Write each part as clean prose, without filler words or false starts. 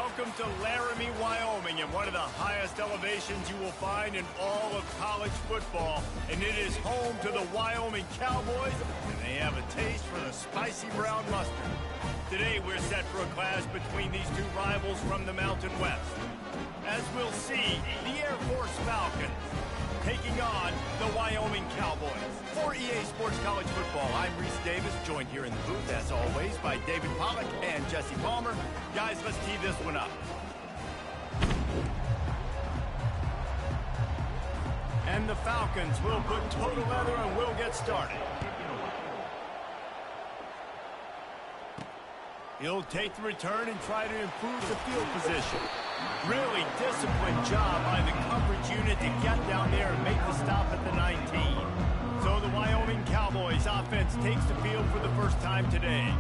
Welcome to Laramie, Wyoming, and one of the highest elevations you will find in all of college football. And it is home to the Wyoming Cowboys, and they have a taste for the spicy brown mustard. Today, we're set for a clash between these two rivals from the Mountain West. As we'll see, the Air Force Falcons taking on the Wyoming Cowboys. For EA Sports College Football, I'm Reese Davis, joined here in the booth, as always, by David Pollack and Jesse Palmer. Guys, let's tee this one up. And the Falcons will put total leather and we'll get started. He'll take the return and try to improve the field position. Really disciplined job by the coverage unit to get down there and make the stop at the 19. So the Wyoming Cowboys offense takes the field for the first time today.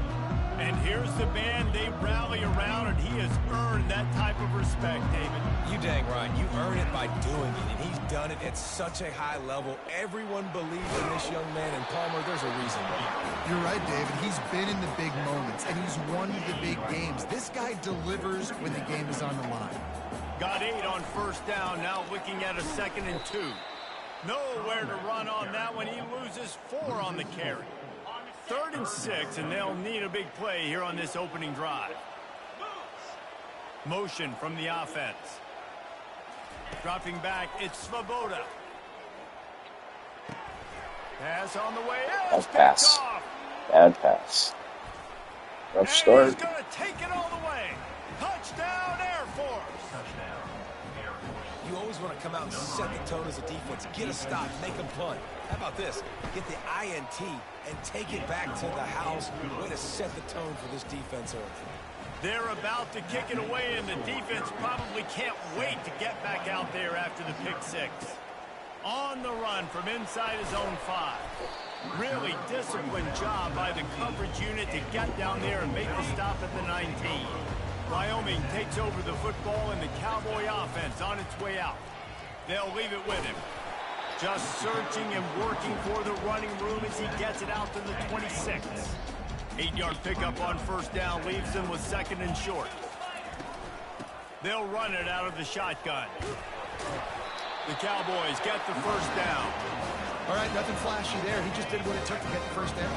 And here's the man they rally around, and he has earned that type of respect, David. You dang right. You earn it by doing it, and he's done it at such a high level. Everyone believes in this young man, and Palmer, there's a reason why. You're right, David. He's been in the big moments, and he's won the big games. This guy delivers when the game is on the line. Got 8 on first down, now looking at a 2nd and 2. Nowhere to run on that one. He loses 4 on the carry. 3rd and 6, and they'll need a big play here on this opening drive. Motion from the offense. Dropping back, it's Svoboda. Pass on the way in. Bad pass. Bad pass. Rough start. He's going to take it all the way. Touchdown, Air Force. You always want to come out and set the tone as a defense. Get a stop, make them punt. How about this? Get the INT and take it back to the house. Way to set the tone for this defense early. They're about to kick it away, and the defense probably can't wait to get back out there after the pick 6. On the run from inside his own 5. Really disciplined job by the coverage unit to get down there and make the stop at the 19. Wyoming takes over the football, and the Cowboy offense on its way out. They'll leave it with him. Just searching and working for the running room as he gets it out to the 26. 8-yard pickup on first down leaves them with 2nd and short. They'll run it out of the shotgun. The Cowboys get the first down. All right, nothing flashy there. He just did what it took to get the first down.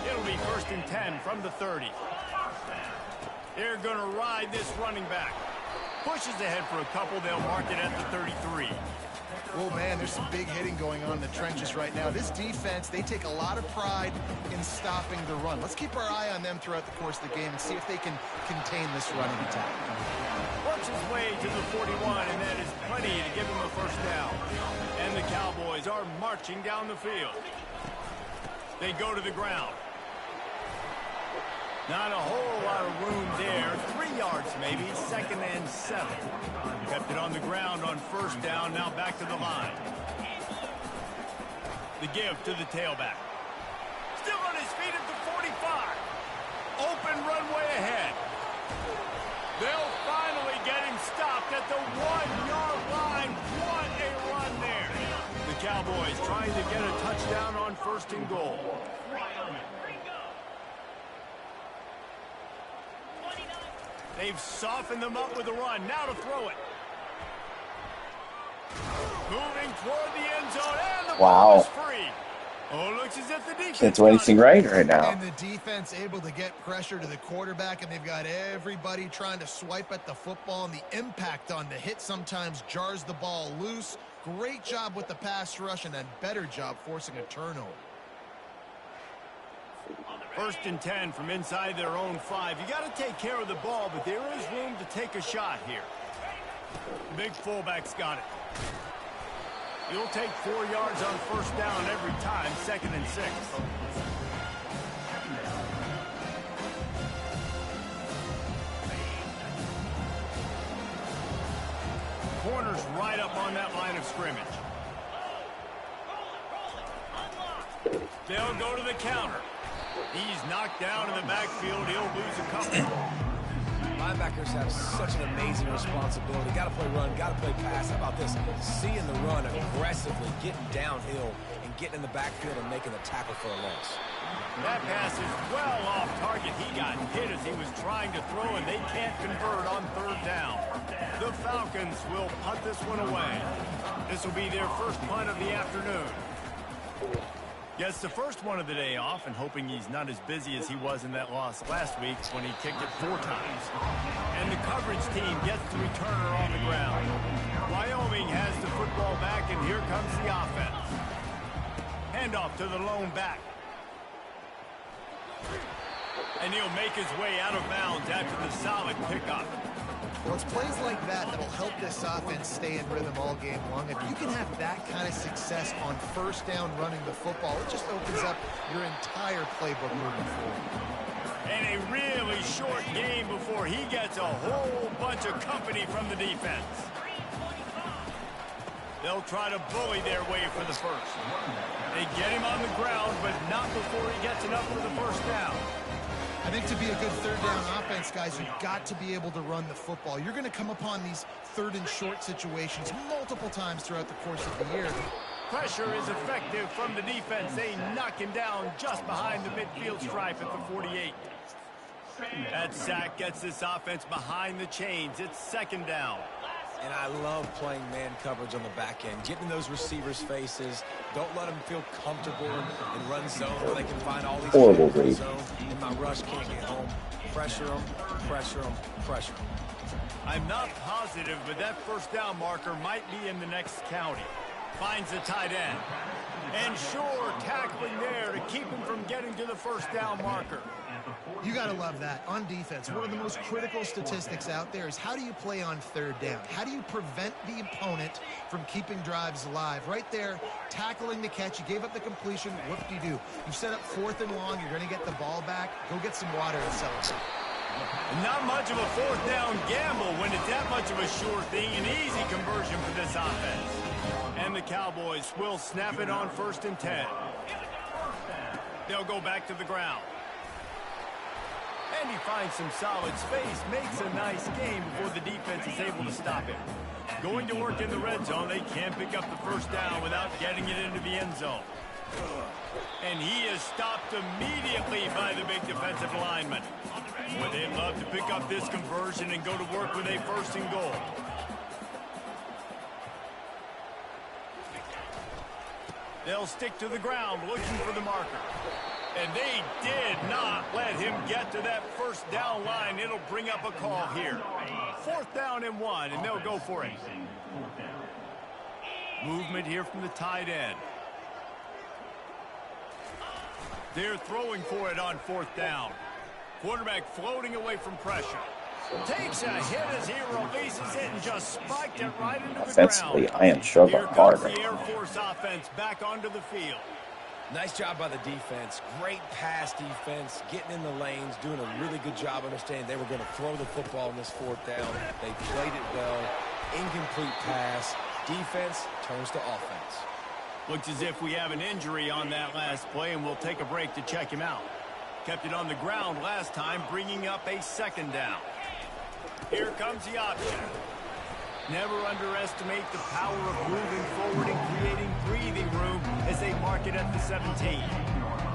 It'll be 1st and 10 from the 30. They're going to ride this running back. Pushes ahead for a couple. They'll mark it at the 33. Oh, man, there's some big hitting going on in the trenches right now. This defense, they take a lot of pride in stopping the run. Let's keep our eye on them throughout the course of the game and see if they can contain this running attack. Works his way to the 41, and that is plenty to give him a first down. And the Cowboys are marching down the field. They go to the ground. Not a whole lot of room there. 3 yards maybe, 2nd and 7. Kept it on the ground on first down, now back to the line. The give to the tailback. Still on his feet at the 45. Open runway ahead. They'll finally get him stopped at the 1-yard line. What a run there. The Cowboys trying to get a touchdown on 1st and goal. They've softened them up with a run. Now to throw it. Moving toward the end zone, and the ball is free. Oh, looks as if the defense Can't do anything right now. And the defense able to get pressure to the quarterback, and they've got everybody trying to swipe at the football, and the impact on the hit sometimes jars the ball loose. Great job with the pass rush, and a better job forcing a turnover. 1st and 10 from inside their own 5. You got to take care of the ball, but there is room to take a shot here. The big fullback's got it. He'll take 4 yards on first down every time, 2nd and 6. Corners right up on that line of scrimmage. They'll go to the counter. He's knocked down in the backfield. He'll lose a couple. Linebackers have such an amazing responsibility. Got to play run, got to play pass. How about this? Seeing the run aggressively, getting downhill, and getting in the backfield and making the tackle for a loss. That pass is well off target. He got hit as he was trying to throw, and they can't convert on third down. The Falcons will punt this one away. This will be their first punt of the afternoon. Gets the first one of the day off, and hoping he's not as busy as he was in that loss last week when he kicked it 4 times. And the coverage team gets the returner on the ground. Wyoming has the football back, and here comes the offense. Handoff to the lone back. And he'll make his way out of bounds after the solid pickup. Well, it's plays like that that'll help this offense stay in rhythm all game long. If you can have that kind of success on first down running the football, it just opens up your entire playbook moving forward. And a really short game before he gets a whole bunch of company from the defense. They'll try to bully their way for the first. They get him on the ground, but not before he gets enough for the first down. I think to be a good third down offense, guys, you've got to be able to run the football. You're going to come upon these third and short situations multiple times throughout the course of the year. Pressure is effective from the defense. They knock him down just behind the midfield stripe at the 48. That sack gets this offense behind the chains. It's second down. And I love playing man coverage on the back end, getting those receivers' faces. Don't let them feel comfortable in run zone where they can find all these Horrible in read. zone, and my rush can't get home. Pressure them, pressure them, pressure them. I'm not positive, but that first down marker might be in the next county. Finds the tight end. And sure, tackling there to keep him from getting to the first down marker. You got to love that. On defense, one of the most critical statistics out there is how do you play on third down? How do you prevent the opponent from keeping drives alive? Right there, tackling the catch. You gave up the completion. Whoop-de-doo. You set up 4th and long. You're going to get the ball back. Go get some water and celebrate. Not much of a fourth down gamble when it's that much of a sure thing. An easy conversion for this offense. And the Cowboys will snap it on 1st and 10. They'll go back to the ground. And he finds some solid space, makes a nice game before the defense is able to stop him. Going to work in the red zone, they can't pick up the first down without getting it into the end zone. And he is stopped immediately by the big defensive lineman. But they'd love to pick up this conversion and go to work with a 1st and goal. They'll stick to the ground looking for the marker. And they did not let him get to that first down line. It'll bring up a call here. 4th down and 1, and they'll go for it. Movement here from the tight end. They're throwing for it on 4th down. Quarterback floating away from pressure. Takes a hit as he releases it and just spiked it right into the ground. Offensively, I am struggling hard right the Air now. Force offense back onto the field. Nice job by the defense. Great pass defense, getting in the lanes, doing a really good job understanding they were going to throw the football in this 4th down. They played it well. Incomplete pass. Defense turns to offense. Looks as if we have an injury on that last play, and we'll take a break to check him out. Kept it on the ground last time, bringing up a 2nd down. Here comes the option. Never underestimate the power of moving forward and creating breathing room as they mark it at the 17.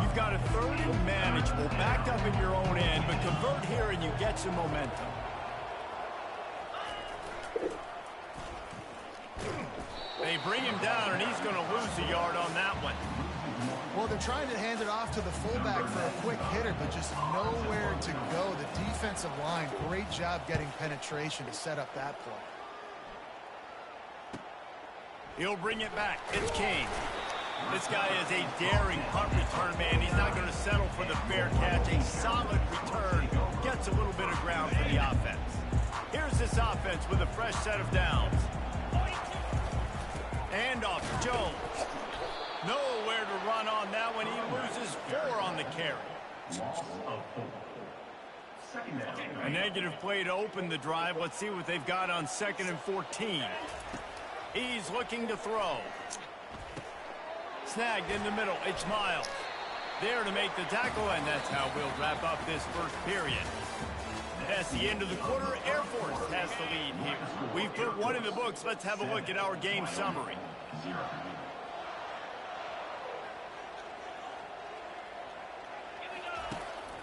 You've got a 3rd and manageable, backed up in your own end, but convert here and you get some momentum. They bring him down, and he's going to lose a yard on that one. Well, they're trying to hand it off to the fullback for a quick hitter, but just nowhere to go. The defensive line, great job getting penetration to set up that play. He'll bring it back. It's King. This guy is a daring punt return man. He's not going to settle for the fair catch. A solid return. Gets a little bit of ground for the offense. Here's this offense with a fresh set of downs. Handoff to Jones. Nowhere to run on that one. He loses 4 on the carry. A negative play to open the drive. Let's see what they've got on 2nd and 14. He's looking to throw. Snagged in the middle. It's Miles. There to make the tackle, and that's how we'll wrap up this first period. That's the end of the quarter. Air Force has the lead here. We've put one in the books. Let's have a look at our game summary.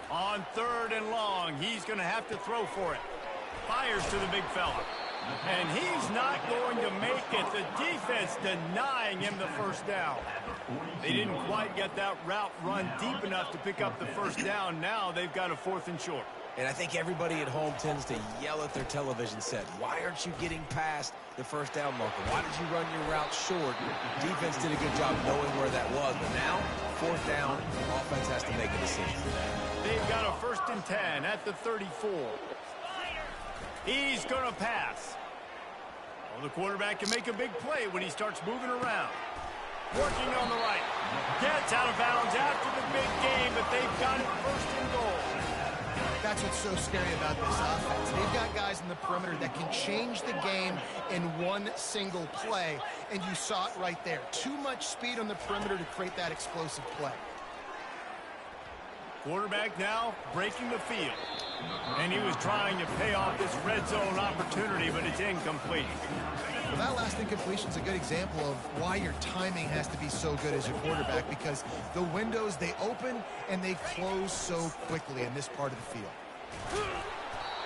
On 3rd and long, he's going to have to throw for it. Fires to the big fella. And he's not going to make it. The defense denying him the first down. They didn't quite get that route run deep enough to pick up the first down. Now they've got a 4th and short. And I think everybody at home tends to yell at their television set. Why aren't you getting past the first down marker? Why did you run your route short? Defense did a good job knowing where that was. But now, 4th down, offense has to make a decision. They've got a 1st and 10 at the 34. He's going to pass. Well, the quarterback can make a big play when he starts moving around. Working on the right. Gets out of bounds after the big game, but they've got it 1st and goal. That's what's so scary about this offense. They've got guys in the perimeter that can change the game in one single play, and you saw it right there. Too much speed on the perimeter to create that explosive play. Quarterback now breaking the field. And he was trying to pay off this red zone opportunity, but it's incomplete. Well, that last incompletion is a good example of why your timing has to be so good as your quarterback, because the windows, they open and they close so quickly in this part of the field.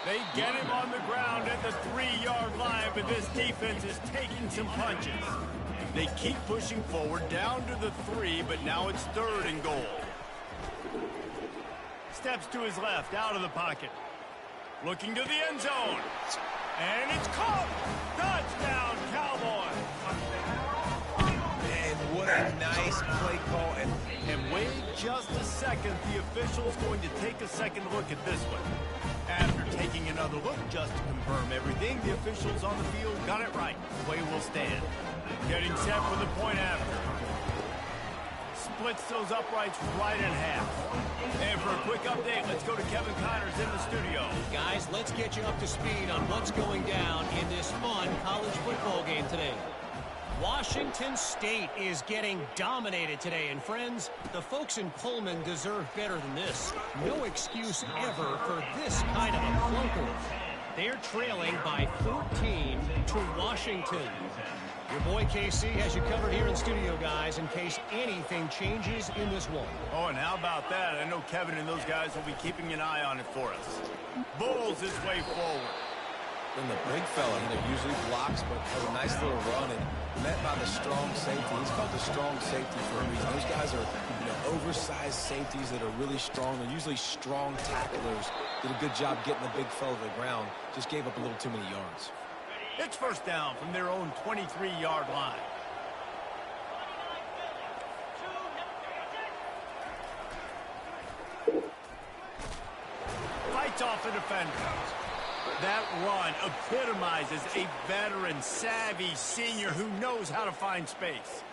They get him on the ground at the 3-yard line, but this defense is taking some punches. They keep pushing forward down to the 3, but now it's 3rd and goal. Steps to his left, out of the pocket. Looking to the end zone. And it's caught. Touchdown, Cowboys. And what a nice play call. And wait just a second. The official's going to take a second look at this one. After taking another look just to confirm everything, the officials on the field got it right. Play will stand. Getting set for the point after. Splits those uprights right in half. And for a quick update, let's go to Kevin Connors in the studio. Guys, let's get you up to speed on what's going down in this fun college football game today. Washington State is getting dominated today, and friends, the folks in Pullman deserve better than this. No excuse ever for this kind of a clunker. They're trailing by 14 to Washington. Your boy KC has you covered here in studio, guys, in case anything changes in this one. Oh, and how about that? I know Kevin and those guys will be keeping an eye on it for us. Bulls his way forward. And the big fella, usually blocks, but has a nice little run and met by the strong safety. He's called the strong safety for a reason. Those guys are, oversized safeties that are really strong. They're usually strong tacklers. Did a good job getting the big fella to the ground. Just gave up a little too many yards. It's 1st down from their own 23-yard line. Fights off the defender. That run epitomizes a veteran, savvy senior who knows how to find space.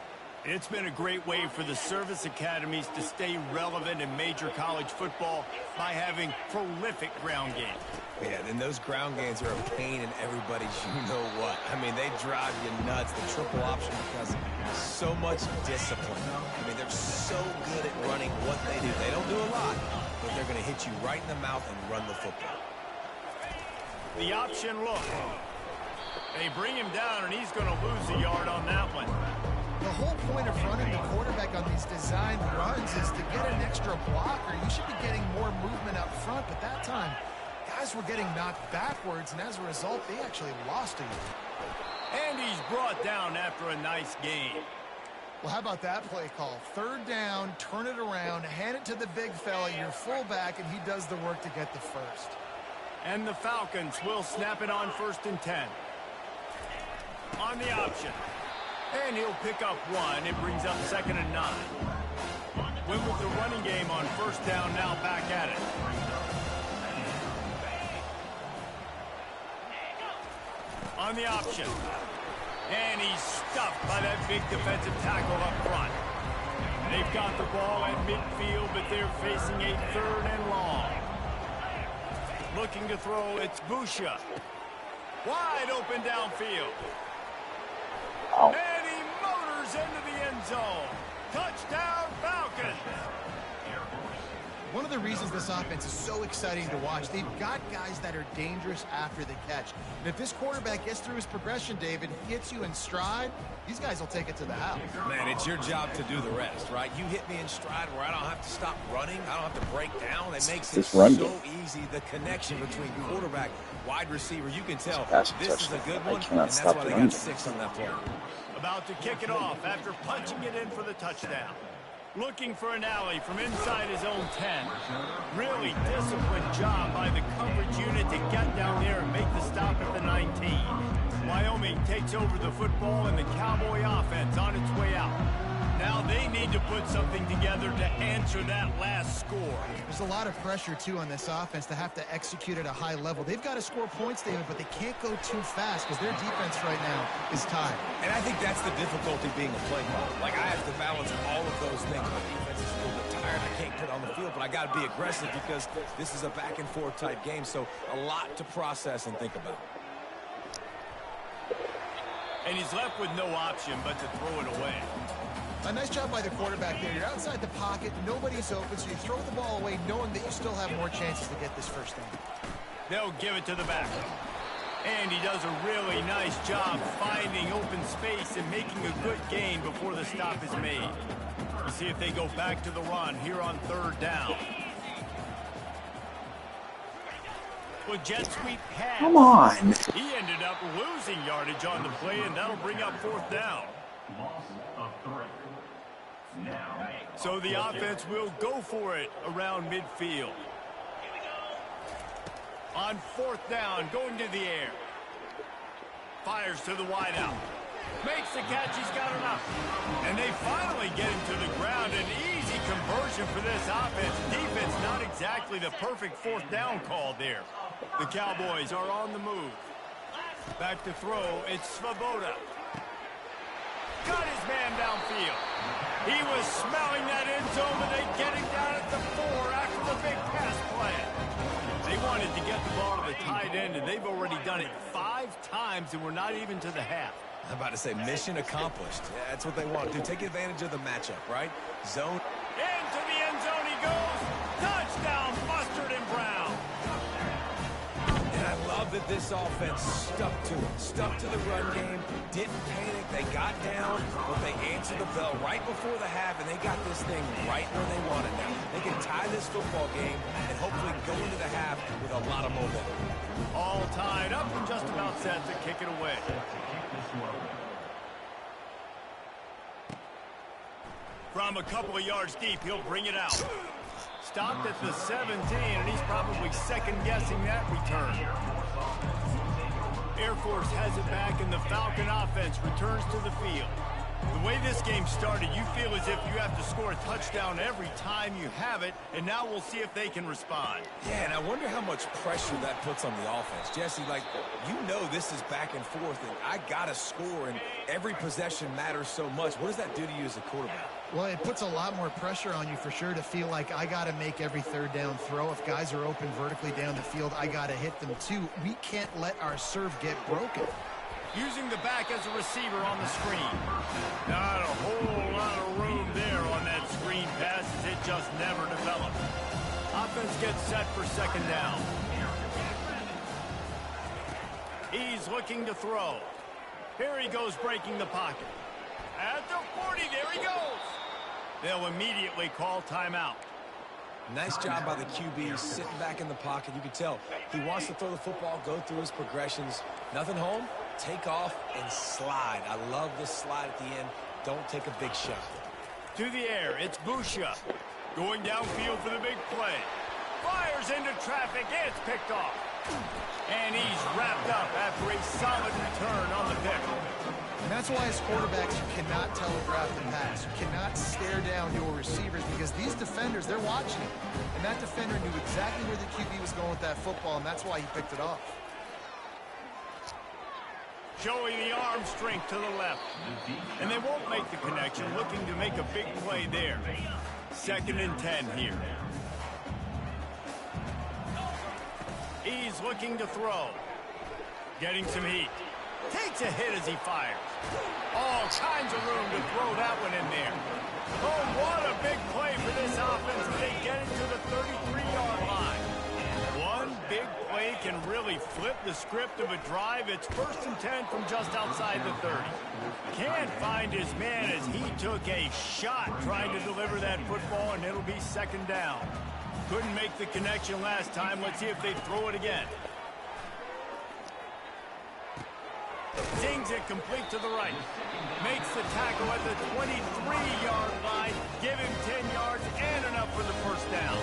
It's been a great way for the service academies to stay relevant in major college football by having prolific ground game. Yeah, and those ground games are a pain in everybody's you-know-what. I mean, they drive you nuts, the triple option, because so much discipline. I mean, they're so good at running what they do. They don't do a lot, but they're going to hit you right in the mouth and run the football. The option look. They bring him down, and he's going to lose a yard on that one. The whole point of running the quarterback on these designed runs is to get an extra blocker. You should be getting more movement up front, but that time, guys were getting knocked backwards, and as a result, they actually lost a yard. And he's brought down after a nice gain. Well, how about that play call? 3rd down, turn it around, hand it to the big fella, your fullback, and he does the work to get the first. And the Falcons will snap it on 1st and 10. On the option. And he'll pick up 1. It brings up 2nd and 9. Went with the running game on 1st down, now back at it. On the option. And he's stuffed by that big defensive tackle up front. They've got the ball at midfield, but they're facing a 3rd and long. Looking to throw, it's Busha. Wide open downfield. Wow. And he motors into the end zone. Touchdown, Falcons. One one of the reasons this offense is so exciting to watch. They've got guys that are dangerous after the catch. And if this quarterback gets through his progression, David, hits you in stride, these guys will take it to the house. Man, it's your job to do the rest, right? You hit me in stride where I don't have to stop running. I don't have to break down. It makes it so easy. The connection between quarterback, wide receiver, you can tell this is a good one, and that's why they got 6 on that play. About to kick it off after punching it in for the touchdown. Looking for an alley from inside his own 10. Really disciplined job by the coverage unit to get down there and make the stop at the 19. Wyoming takes over the football and the Cowboy offense on its way out. Now they need to put something together to answer that last score. There's a lot of pressure, too, on this offense to have to execute at a high level. They've got to score points, David, but they can't go too fast because their defense right now is tied. And I think that's the difficulty being a play caller. Like, I have to balance all of those things. My defense is a little bit tired. I can't put on the field, but I got to be aggressive because this is a back-and-forth type game, so a lot to process and think about. And he's left with no option but to throw it away. A nice job by the quarterback there. You're outside the pocket, nobody's open, so you throw the ball away knowing that you still have more chances to get this first down. They'll give it to the back. And he does a really nice job finding open space and making a good gain before the stop is made. You see if they go back to the run here on 3rd down. Well, jet sweep pass. Come on. He ended up losing yardage on the play, and that'll bring up 4th down. So the offense will go for it around midfield. On 4th down, going to the air. Fires to the wideout. Makes the catch, he's got enough. And they finally get him to the ground. An easy conversion for this offense. Defense not exactly the perfect 4th down call there. The Cowboys are on the move. Back to throw, it's Svoboda. Got his man downfield. He was smelling that end zone, but they get him down at the 4 after the big pass play. They wanted to get the ball to the tight end, and they've already done it 5 times, and we're not even to the half. I'm about to say mission accomplished. Yeah, that's what they want to do. Take advantage of the matchup, right? Zone. Into the end zone he goes. Touchdown, Mustard and Brown. And I love that this offense stuck to it. Stuck to the run game. Didn't panic. They got down, but they answered the bell right before the half, and they got this thing right where they want it now. They can tie this football game and hopefully go into the half with a lot of momentum. All tied up and just about set to kick it away. From a couple of yards deep, he'll bring it out. Stopped at the 17, and he's probably second-guessing that return. Air Force has it back, and the Falcon offense returns to the field. The way this game started, you feel as if you have to score a touchdown every time you have it, and now we'll see if they can respond. Yeah, and I wonder how much pressure that puts on the offense. Jesse, like, you know this is back and forth, and I got to score, and every possession matters so much. What does that do to you as a quarterback? Well, it puts a lot more pressure on you for sure to feel like I got to make every 3rd down throw. If guys are open vertically down the field, I got to hit them too. We can't let our serve get broken. Using the back as a receiver on the screen. Not a whole lot of room there on that screen pass as it just never developed. Offense gets set for 2nd down. He's looking to throw. Here he goes breaking the pocket. At the 40, there he goes. They'll immediately call timeout. Nice job by the QB, sitting back in the pocket. You can tell he wants to throw the football, go through his progressions. Nothing home, take off, and slide. I love the slide at the end. Don't take a big shot. To the air, it's Busha. Going downfield for the big play. Fires into traffic, and it's picked off. And he's wrapped up after a solid return on the pick. And that's why as quarterbacks, you cannot telegraph the pass. You cannot stare down your receivers because these defenders, they're watching it. And that defender knew exactly where the QB was going with that football, and that's why he picked it off. Showing the arm strength to the left. And they won't make the connection, looking to make a big play there. 2nd and 10 here. He's looking to throw. Getting some heat. Takes a hit as he fires. All kinds of room to throw that one in there. Oh, what a big play for this offense as they get it to the 33-yard line. One big play can really flip the script of a drive. It's 1st and 10 from just outside the 30. Can't find his man as he took a shot trying to deliver that football, and it'll be 2nd down. Couldn't make the connection last time. Let's see if they throw it again. Zings it complete to the right. Makes the tackle at the 23-yard line. Give him 10 yards and enough for the 1st down.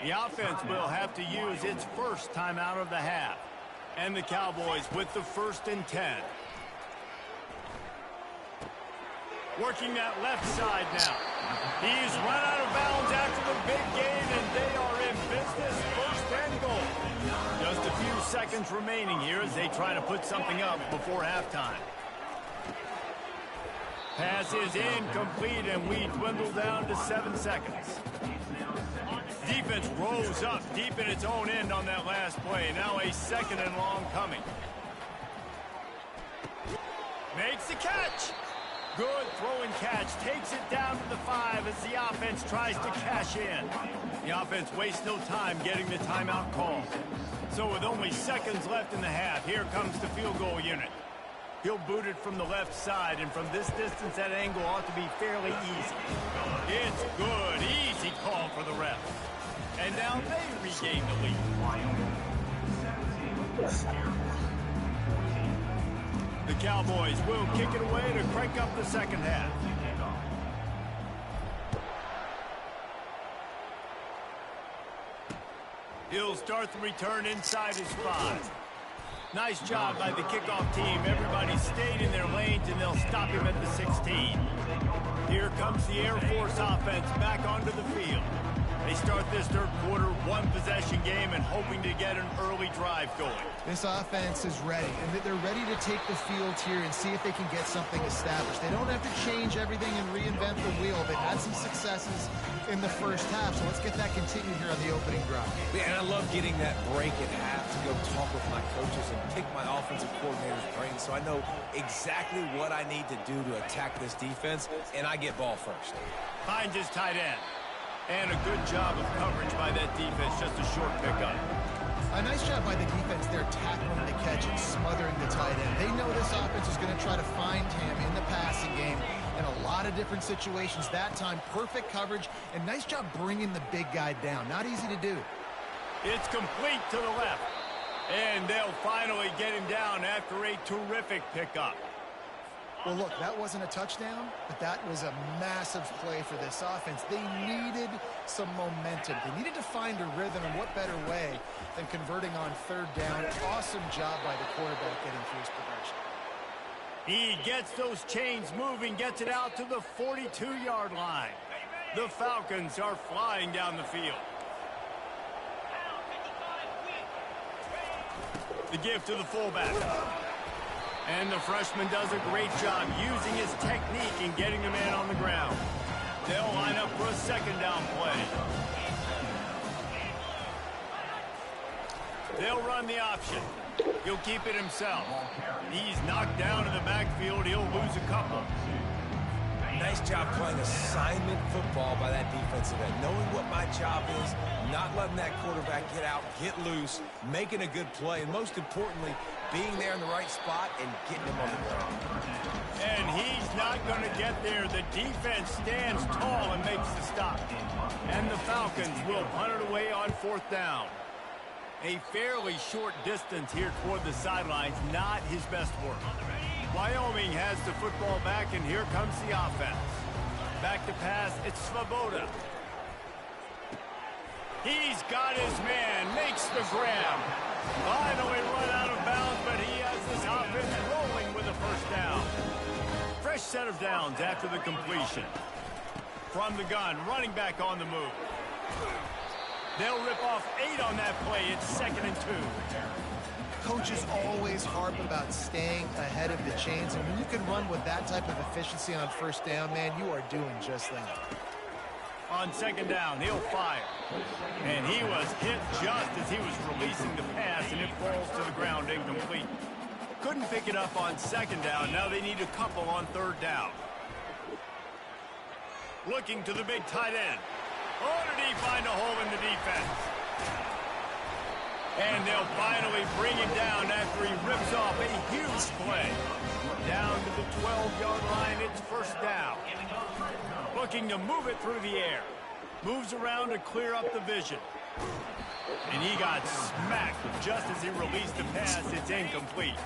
The offense will have to use its first timeout of the half. And the Cowboys with the 1st and 10. Working that left side now. He's run out of bounds after the big gain, and they are in business. 1st and goal. Just a few seconds remaining here as they try to put something up before halftime. Pass is incomplete, and we dwindle down to 7 seconds. Defense rolls up deep in its own end on that last play. Now a 2nd and long coming. Makes the catch. Good throw and catch. Takes it down to the 5 as the offense tries to cash in. The offense wastes no time getting the timeout call. So with only seconds left in the half, here comes the field goal unit. He'll boot it from the left side, and from this distance, that angle ought to be fairly easy. It's good. Easy call for the refs. And now they regain the lead. The Cowboys will kick it away to crank up the 2nd half. He'll start the return inside his 5. Nice job by the kickoff team. Everybody stayed in their lanes, and they'll stop him at the 16. Here comes the Air Force offense back onto the field. They start this 3rd quarter one-possession game and hoping to get an early drive going. This offense is ready, and they're ready to take the field here and see if they can get something established. They don't have to change everything and reinvent the wheel. They've had some successes in the 1st half, so let's get that continued here on the opening drive. Yeah, and I love getting that break at half to go talk with my coaches and pick my offensive coordinator's brain so I know exactly what I need to do to attack this defense, and I get ball first. Finds his tight end. And a good job of coverage by that defense, just a short pickup. A nice job by the defense there, tackling the catch and smothering the tight end. They know this offense is going to try to find him in the passing game in a lot of different situations. That time, perfect coverage, and nice job bringing the big guy down. Not easy to do. It's complete to the left. And they'll finally get him down after a terrific pickup. Well, look, that wasn't a touchdown, but that was a massive play for this offense. They needed some momentum. They needed to find a rhythm, and what better way than converting on 3rd down. Awesome job by the quarterback getting through his progression. He gets those chains moving, gets it out to the 42-yard line. The Falcons are flying down the field. The give to the fullback. And the freshman does a great job using his technique and getting the man on the ground. They'll line up for a 2nd down play. They'll run the option. He'll keep it himself. He's knocked down in the backfield. He'll lose a couple. Nice job playing assignment football by that defensive end. Knowing what my job is, not letting that quarterback get out, get loose, making a good play, and most importantly, being there in the right spot and getting him on the ground. And he's not going to get there. The defense stands tall and makes the stop. And the Falcons will punt it away on 4th down. A fairly short distance here toward the sidelines, not his best work. Wyoming has the football back, and here comes the offense. Back to pass, it's Svoboda. He's got his man, makes the grab. Finally run out of bounds, but he has this offense rolling with a 1st down. Fresh set of downs after the completion. From the gun, running back on the move. They'll rip off 8 on that play. It's 2nd and 2. Coaches always harp about staying ahead of the chains, and when you can run with that type of efficiency on 1st down, man, you are doing just that. On 2nd down, he'll fire. And he was hit just as he was releasing the pass, and it falls to the ground incomplete. Couldn't pick it up on second down. Now they need a couple on third down. Looking to the big tight end. Oh, did he find a hole in the defense? And they'll finally bring him down after he rips off a huge play. Down to the 12-yard line, it's first down. Looking to move it through the air. Moves around to clear up the vision. And he got smacked just as he released the pass. It's incomplete.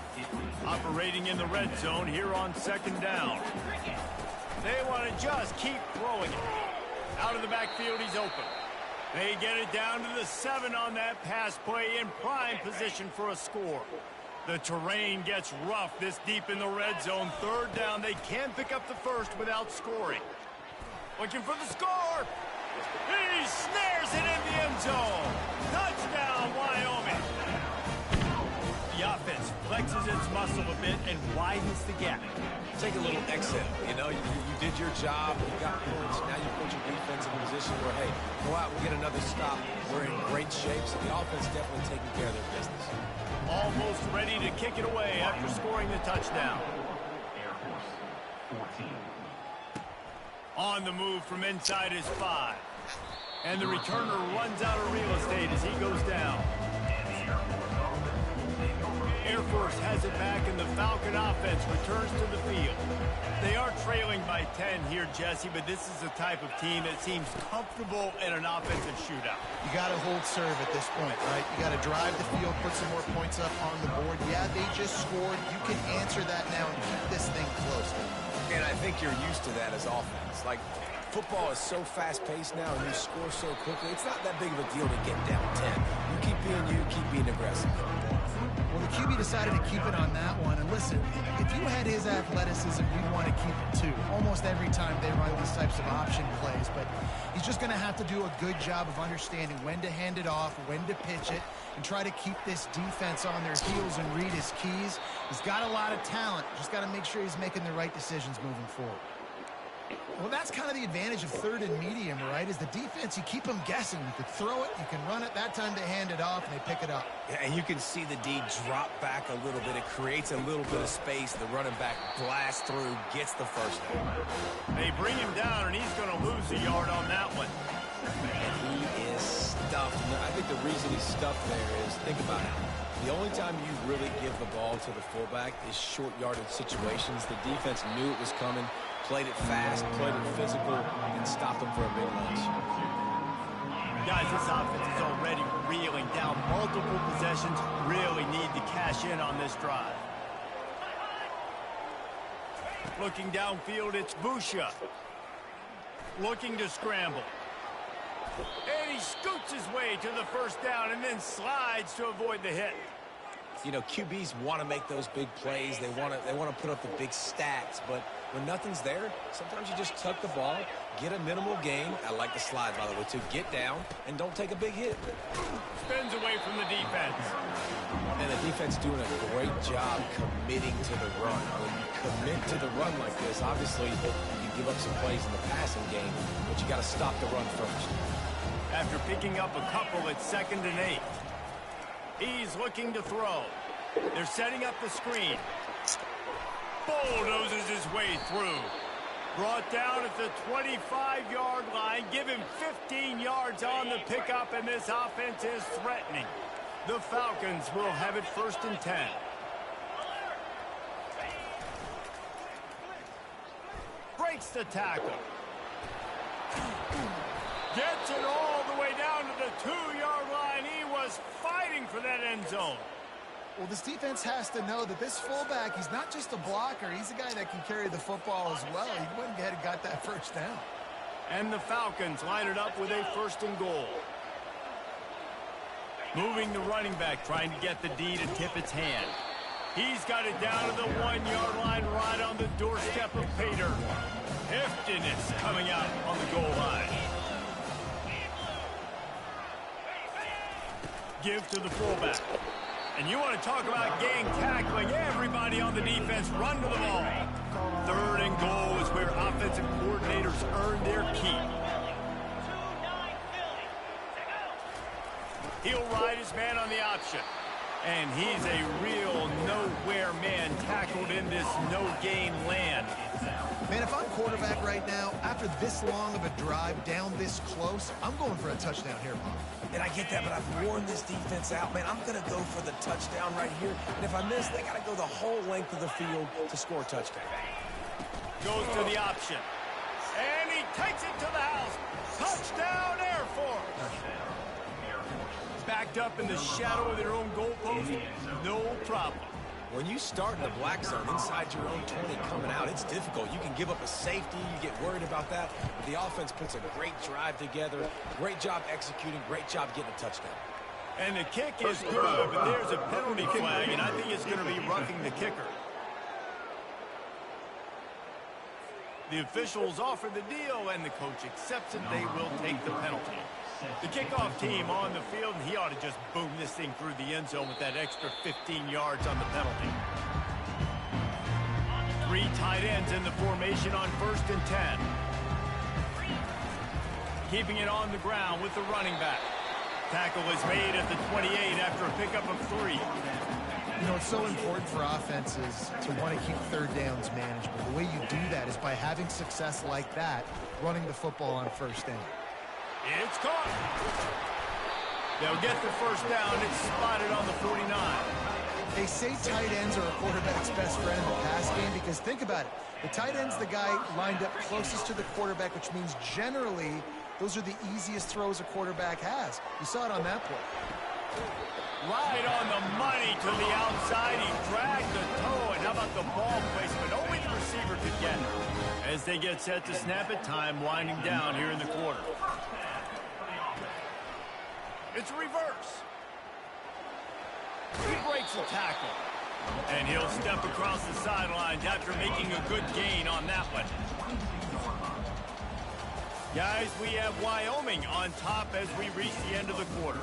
Operating in the red zone here on second down. They want to just keep throwing it. Out of the backfield, he's open. They get it down to the 7 on that pass play in prime position for a score. The terrain gets rough this deep in the red zone. Third down, they can't pick up the first without scoring. Looking for the score. He snares it in the end zone. Touchdown, Wyoming. The offense flexes its muscle a bit and widens the gap. Take a little exhale. You know, you did your job. You got points. Now you put your defense in a position where, hey, go out and get another stop. We're in great shape, so the offense definitely taking care of their business. Almost ready to kick it away after scoring the touchdown. On the move from inside his 5. And the returner runs out of real estate as he goes down. Air Force has it back, and the Falcon offense returns to the field. They are trailing by 10 here, Jesse, but this is the type of team that seems comfortable in an offensive shootout. You got to hold serve at this point, right? You got to drive the field, put some more points up on the board. Yeah, they just scored. You can answer that now and keep this thing close. And I think you're used to that as offense. Like, football is so fast-paced now, and you score so quickly. It's not that big of a deal to get down 10. You keep being aggressive. Well, the QB decided to keep it on that one. And listen, if you had his athleticism, you'd want to keep it too. Almost every time they run these types of option plays. But he's just going to have to do a good job of understanding when to hand it off, when to pitch it, and try to keep this defense on their heels and read his keys. He's got a lot of talent. Just got to make sure he's making the right decisions moving forward. Well, that's kind of the advantage of third and medium, right? Is the defense, you keep them guessing. You can throw it, you can run it. That time they hand it off and they pick it up. Yeah, and you can see the D drop back a little bit. It creates a little bit of space. The running back blasts through, gets the first down. They bring him down, and he's going to lose a yard on that one. And he is stuffed. And I think the reason he's stuffed there is, think about it. The only time you really give the ball to the fullback is short yardage situations. The defense knew it was coming, played it fast, played it physical, and stopped them for a big lunch. Guys, this offense is already reeling down multiple possessions. Really need to cash in on this drive. Looking downfield, it's Busha. Looking to scramble. And he scoots his way to the first down and then slides to avoid the hit. You know, QBs want to make those big plays. They want to put up the big stats, but when nothing's there, sometimes you just tuck the ball, get a minimal gain. I like the slide, by the way, to get down and don't take a big hit. Spins away from the defense. And the defense doing a great job committing to the run. When you commit to the run like this, obviously you can give up some plays in the passing game, but you got to stop the run first. After picking up a couple at 2nd and 8. He's looking to throw. They're setting up the screen. Bulldozes his way through. Brought down at the 25-yard line. Give him 15 yards on the pickup, and this offense is threatening. The Falcons will have it 1st and 10. Breaks the tackle. Gets it all the way down to the 2-yard line. He was fighting for that end zone. Well, this defense has to know that this fullback, he's not just a blocker. He's a guy that can carry the football as well. He went ahead and got that first down. And the Falcons line it up with a 1st and goal. Moving the running back, trying to get the D to tip its hand. He's got it down to the 1-yard line, right on the doorstep of Pater. Heftiness coming out on the goal line. Give to the fullback. And you want to talk about gang tackling. Everybody on the defense run to the ball. 3rd and goal is where offensive coordinators earn their keep. He'll ride his man on the option. And he's a real nowhere man tackled in this no-gain land. Man, if I'm quarterback right now, after this long of a drive down this close, I'm going for a touchdown here, Bob. And I get that, but I've worn this defense out, man. I'm going to go for the touchdown right here. And if I miss, they got to go the whole length of the field to score a touchdown. Goes to the option. And he takes it to the house. Touchdown, Air Force. Backed up in the shadow of their own goalpost, no problem. When you start in the black zone inside your own 20 coming out, it's difficult. You can give up a safety. You get worried about that. But the offense puts a great drive together. Great job executing. Great job getting a touchdown. And the kick is good, but there's a penalty flag, and I think it's going to be roughing the kicker. The officials offer the deal, and the coach accepts it. They will take the penalty. The kickoff team on the field, and he ought to just boom this thing through the end zone with that extra 15 yards on the penalty. 3 tight ends in the formation on 1st and 10. Keeping it on the ground with the running back. Tackle is made at the 28 after a pickup of 3. You know, it's so important for offenses to want to keep third downs manageable. The way you do that is by having success like that, running the football on 1st down. It's caught. They'll get the 1st down. It's spotted on the 49. They say tight ends are a quarterback's best friend in the pass game because think about it. The tight end's the guy lined up closest to the quarterback, which means generally those are the easiest throws a quarterback has. You saw it on that play. Right on the money to the outside. He dragged the toe. And how about the ball placement? Only the receiver could get it. As they get set to snap it, time winding down here in the quarter. It's a reverse. He breaks the tackle. And he'll step across the sidelines after making a good gain on that one. Guys, we have Wyoming on top as we reach the end of the quarter.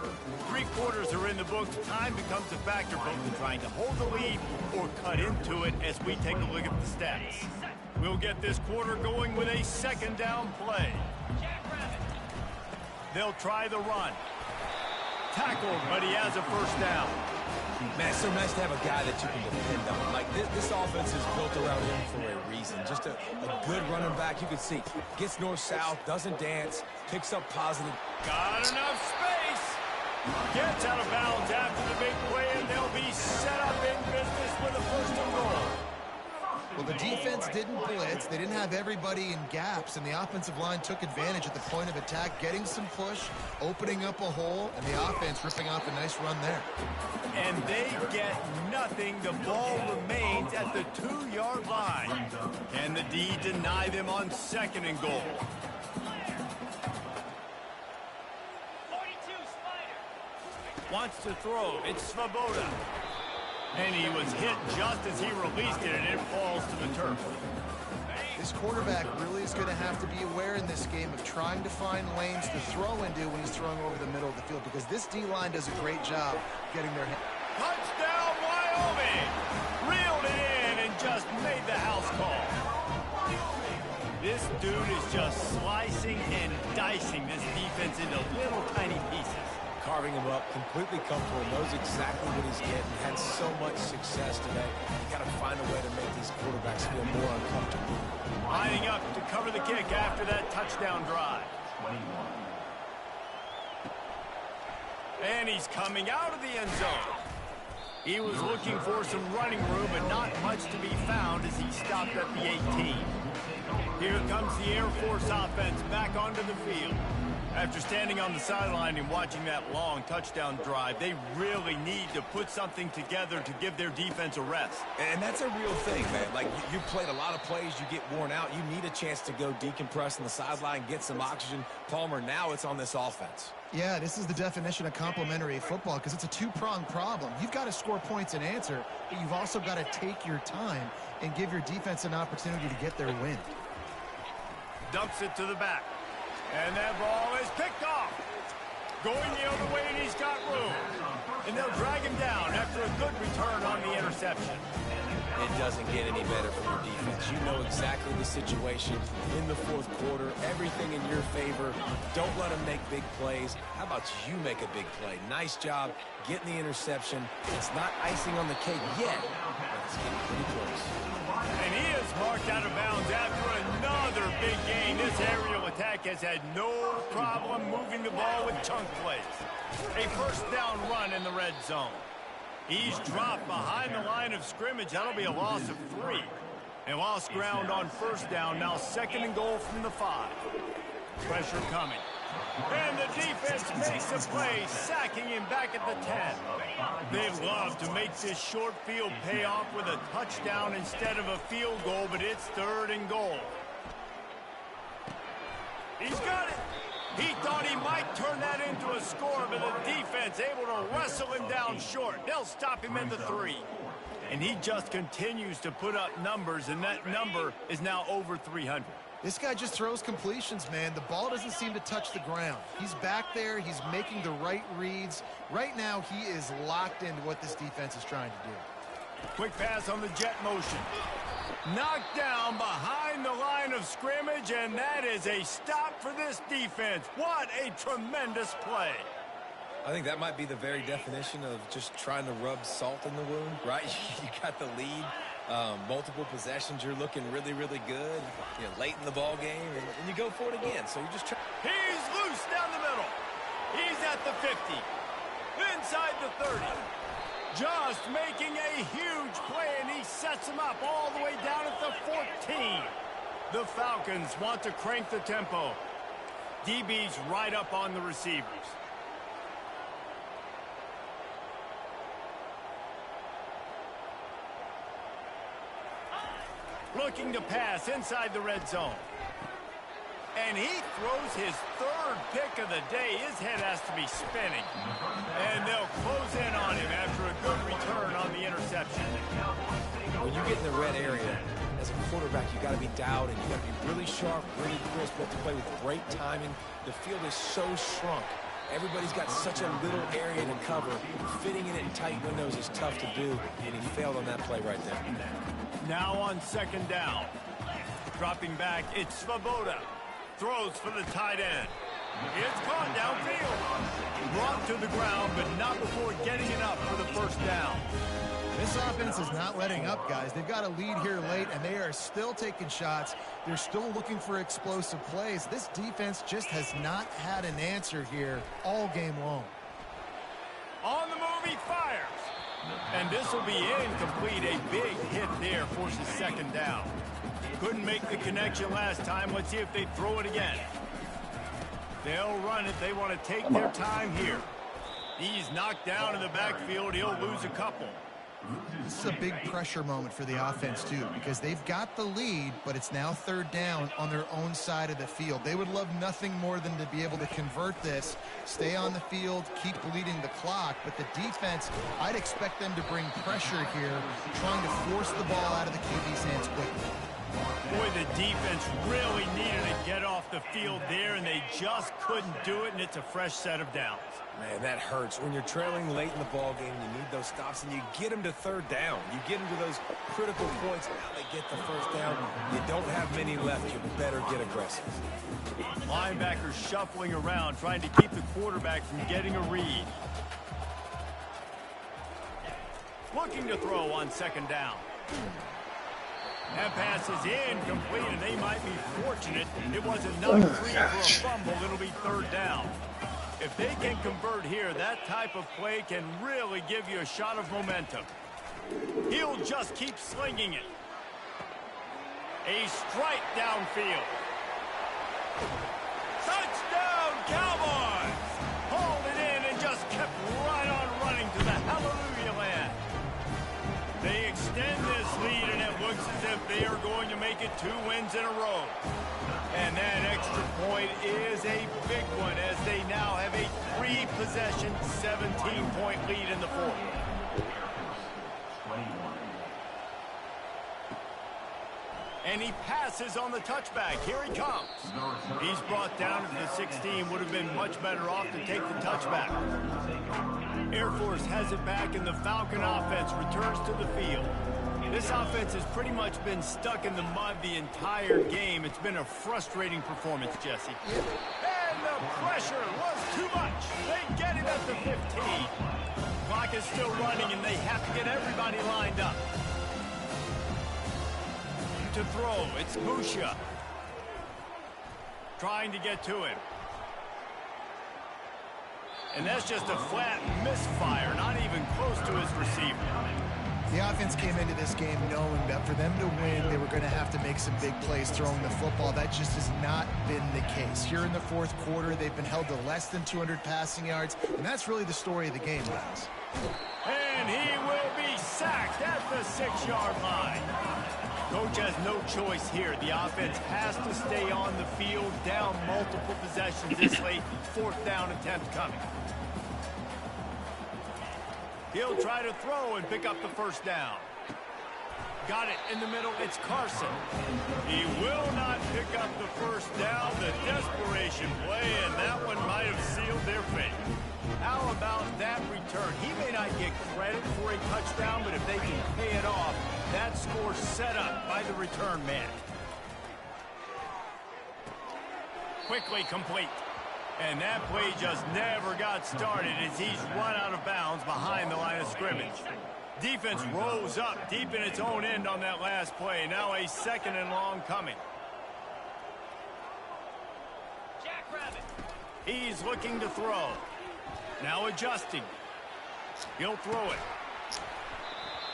3 quarters are in the books. Time becomes a factor both in trying to hold the lead or cut into it as we take a look at the stats. We'll get this quarter going with a 2nd down play. They'll try the run. Tackled, but he has a 1st down. Man, it's so nice to have a guy that you can depend on. Like, this offense is built around him for a reason. Just a good running back. You can see, gets north-south, doesn't dance, picks up positive. Got enough space. Gets out of bounds after the big play, and they'll be set up in business with a 1st and goal. Well, the defense didn't blitz. They didn't have everybody in gaps, and the offensive line took advantage at the point of attack, getting some push, opening up a hole, and the offense ripping off a nice run there. And they get nothing. The ball remains at the 2-yard line. Can the D deny them on 2nd and goal? 42 Spider. Wants to throw. It's Svoboda. And he was hit just as he released it, and it falls to the turf. This quarterback really is going to have to be aware in this game of trying to find lanes to throw into when he's throwing over the middle of the field because this D-line does a great job getting their head. Touchdown, Wyoming! Reeled it in and just made the house call. This dude is just slicing and dicing this defense into little tiny pieces. Carving him up, completely comfortable, knows exactly what he's getting, had so much success today. You got to find a way to make these quarterbacks feel more uncomfortable. Lining up to cover the kick after that touchdown drive. And he's coming out of the end zone. He was looking for some running room, but not much to be found as he stopped at the 18. Here comes the Air Force offense back onto the field. After standing on the sideline and watching that long touchdown drive, they really need to put something together to give their defense a rest. And that's a real thing, man. Like, you played a lot of plays, you get worn out. You need a chance to go decompress on the sideline, get some oxygen. Palmer, now it's on this offense. Yeah, this is the definition of complementary football because it's a 2-pronged problem. You've got to score points and answer, but you've also got to take your time and give your defense an opportunity to get their win. Dumps it to the back. And that ball is picked off. Going the other way, and he's got room. And they'll drag him down after a good return on the interception. It doesn't get any better from your defense. You know know exactly the situation in the fourth quarter. Everything in your favor. Don't let them make big plays. How about you make a big play? Nice job getting the interception. It's not icing on the cake yet, but it's getting pretty close. And he is marked out of bounds after another big gain. This aerial attack has had no problem moving the ball with chunk plays. A first down run in the red zone. He's dropped behind the line of scrimmage. That'll be a loss of 3. And lost ground on first down. Now 2nd and goal from the 5. Pressure coming. And the defense makes a play, sacking him back at the 10. They love to make this short field pay off with a touchdown instead of a field goal, but it's 3rd and goal. He's got it. He thought he might turn that into a score, but the defense able to wrestle him down short. They'll stop him at the 3. And he just continues to put up numbers, and that number is now over 300. This guy just throws completions, man. The ball doesn't seem to touch the ground. He's back there. He's making the right reads. Right now, he is locked into what this defense is trying to do. Quick pass on the jet motion. Knocked down behind the line of scrimmage, and that is a stop for this defense. What a tremendous play. I think that might be the very definition of just trying to rub salt in the wound, right? You got the lead. Multiple possessions, you're looking really, really good. You know, late in the ball game, and you go for it again. So you just try. He's loose down the middle. He's at the 50. Inside the 30. Just making a huge play, and he sets him up all the way down at the 14. The Falcons want to crank the tempo. DB's right up on the receivers. Looking to pass inside the red zone. And he throws his 3rd pick of the day. His head has to be spinning. And they'll close in on him after a good return on the interception. When you get in the red area, as a quarterback, you got to be dialed, and you got to be really sharp, really crisp. You have to play with great timing. The field is so shrunk. Everybody's got such a little area to cover. Fitting it in tight windows is tough to do, and he failed on that play right there. Now on 2nd down. Dropping back, it's Svoboda. Throws for the tight end. It's caught downfield. Brought to the ground, but not before getting it up for the first down. This offense is not letting up, guys. They've got a lead here late, and they are still taking shots. They're still looking for explosive plays. This defense just has not had an answer here all game long. On the move, he fires. And this will be incomplete. A big hit there forces 2nd down. Couldn't make the connection last time. Let's see if they throw it again. They'll run it. They want to take their time here. He's knocked down in the backfield. He'll lose a couple. This is a big pressure moment for the offense, too, because they've got the lead, but it's now 3rd down on their own side of the field. They would love nothing more than to be able to convert this, stay on the field, keep bleeding the clock. But the defense, I'd expect them to bring pressure here, trying to force the ball out of the QB's hands quickly. Boy, the defense really needed to get off the field there, and they just couldn't do it, and it's a fresh set of downs. Man, that hurts. When you're trailing late in the ball game, you need those stops, and you get them to 3rd down. You get them to those critical points. Now they get the first down. You don't have many left. You better get aggressive. Linebackers shuffling around, trying to keep the quarterback from getting a read. Looking to throw on 2nd down. That pass is incomplete, and they might be fortunate. It was enough for a fumble. It'll be 3rd down. If they can convert here, that type of play can really give you a shot of momentum. He'll just keep slinging it. A strike downfield. Touchdown, Cowboys! Hauled it in and just kept right on running to the hallelujah land. They extend this lead, and it looks as if they are going to make it 2 wins in a row. And that extra point is a big one, as they now have a 3-possession, 17-point lead in the 4th. And he passes on the touchback. Here he comes. He's brought down to the 16. Would have been much better off to take the touchback. Air Force has it back, and the Falcon offense returns to the field. This offense has pretty much been stuck in the mud the entire game. It's been a frustrating performance, Jesse. And the pressure was too much. They get it at the 15. Clock is still running, and they have to get everybody lined up. To throw, it's Boucher. Trying to get to him. And that's just a flat misfire, not even close to his receiver. The offense came into this game knowing that for them to win, they were going to have to make some big plays throwing the football. That just has not been the case. Here in the fourth quarter, they've been held to less than 200 passing yards, and that's really the story of the game, guys. And he will be sacked at the 6-yard line. Coach has no choice here. The offense has to stay on the field, down multiple possessions this late. Fourth down attempt coming. He'll try to throw and pick up the first down. Got it in the middle. It's Carson. He will not pick up the first down. The desperation play, and that one might have sealed their fate. How about that return? He may not get credit for a touchdown, but if they can pay it off, that score set up by the return man. Quickly complete. And that play just never got started as he's run out of bounds behind the line of scrimmage. Defense rose up deep in its own end on that last play. Now a 2nd and long coming. He's looking to throw. Now adjusting. He'll throw it.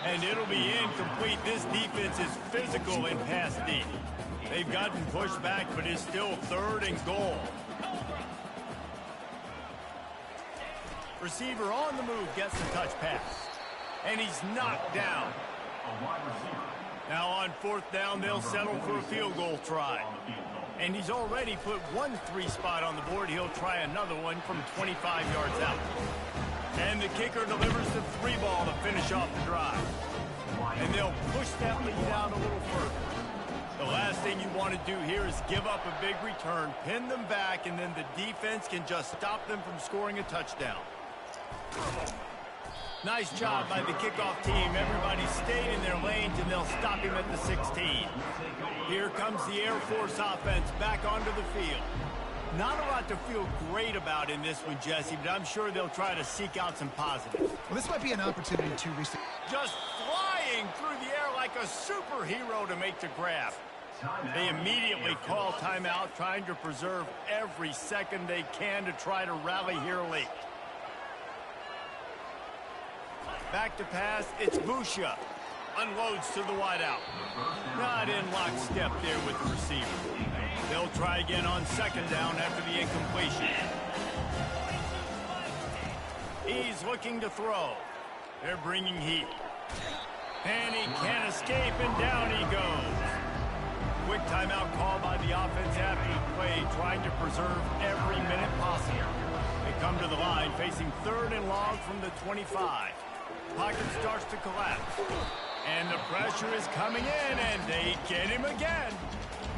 And it'll be incomplete. This defense is physical in pass D. They've gotten pushed back, but it's still 3rd and goal. Receiver on the move gets the touch pass. And he's knocked down. Now on 4th down, they'll settle for a field goal try. And he's already put 1 3 spot on the board. He'll try another one from 25 yards out. And the kicker delivers the 3 ball to finish off the drive. And they'll push that lead out a little further. The last thing you want to do here is give up a big return, pin them back, and then the defense can just stop them from scoring a touchdown. Nice job by the kickoff team. Everybody stayed in their lanes, and they'll stop him at the 16. Here comes the Air Force offense back onto the field. Not a lot to feel great about in this one, Jesse, but I'm sure they'll try to seek out some positives. Well, this might be an opportunity to reset. Just flying through the air like a superhero to make the grab. They immediately call timeout, trying to preserve every second they can to try to rally here late. Back to pass, it's Boucher. Unloads to the wideout. Not in lockstep there with the receiver. They'll try again on 2nd down after the incompletion. He's looking to throw. They're bringing heat. And he can't escape, and down he goes. Quick timeout call by the offense after the play, trying to preserve every minute possible. They come to the line, facing 3rd and long from the 25. Pocket starts to collapse. And the pressure is coming in, and they get him again.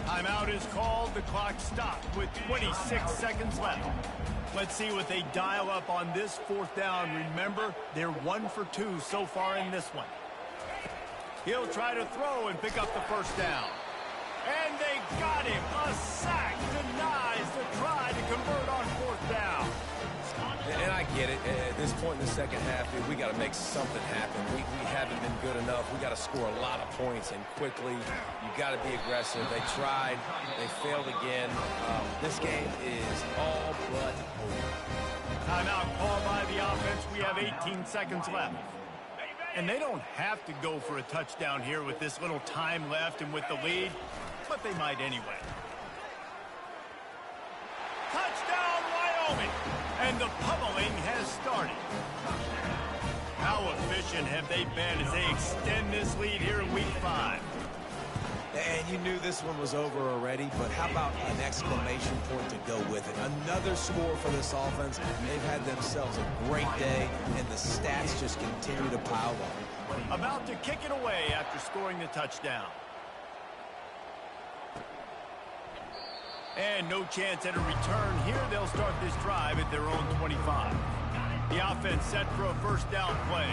Timeout is called. The clock stopped with 26 seconds left. Let's see what they dial up on this 4th down. Remember, they're 1 for 2 so far in this one. He'll try to throw and pick up the first down. And they got him. A sack denies the try to convert on 4th down. And I get it. At this point in the second half, we got to make something happen. We haven't been good enough. We got to score a lot of points, and quickly. You got to be aggressive. They tried. They failed again. This game is all but over. Timeout called by the offense. We have 18 seconds left. And they don't have to go for a touchdown here with this little time left and with the lead, but they might anyway. Touchdown, Wyoming! And the pummeling has started. How efficient have they been as they extend this lead here in Week 5? And you knew this one was over already, but how about an exclamation point to go with it? Another score for this offense. They've had themselves a great day, and the stats just continue to pile on. About to kick it away after scoring the touchdown. And no chance at a return here. They'll start this drive at their own 25. The offense set for a 1st down play.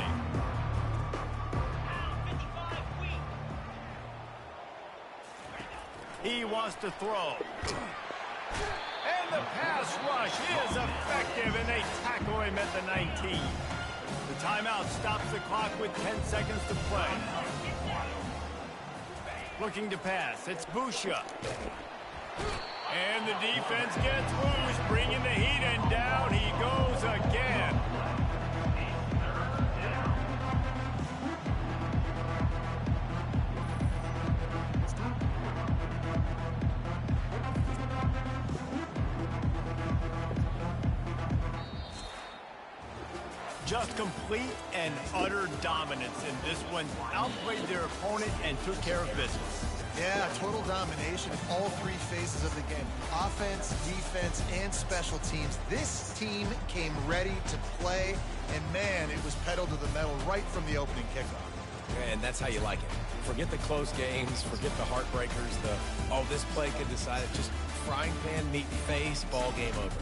He wants to throw. And the pass rush is effective, and they tackle him at the 19. The timeout stops the clock with 10 seconds to play. Looking to pass. It's Boucher. And the defense gets loose, bringing the heat, and down he goes again. Just complete and utter dominance in this one. Outplayed their opponent and took care of business. Yeah, total domination in all three phases of the game. Offense, defense, and special teams. This team came ready to play, and man, it was pedal to the metal right from the opening kickoff. And that's how you like it. Forget the close games, forget the heartbreakers, this play could decide it. Just frying pan, meat face, ball game over.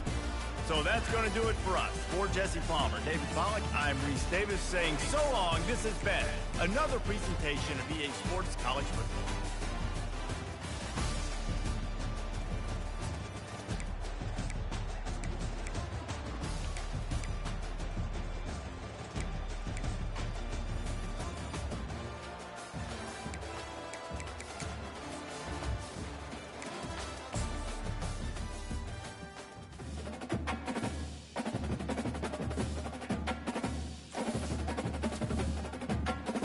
So that's going to do it for us. For Jesse Palmer, David Pollack, I'm Reese Davis saying so long. This has been another presentation of EA Sports College Football.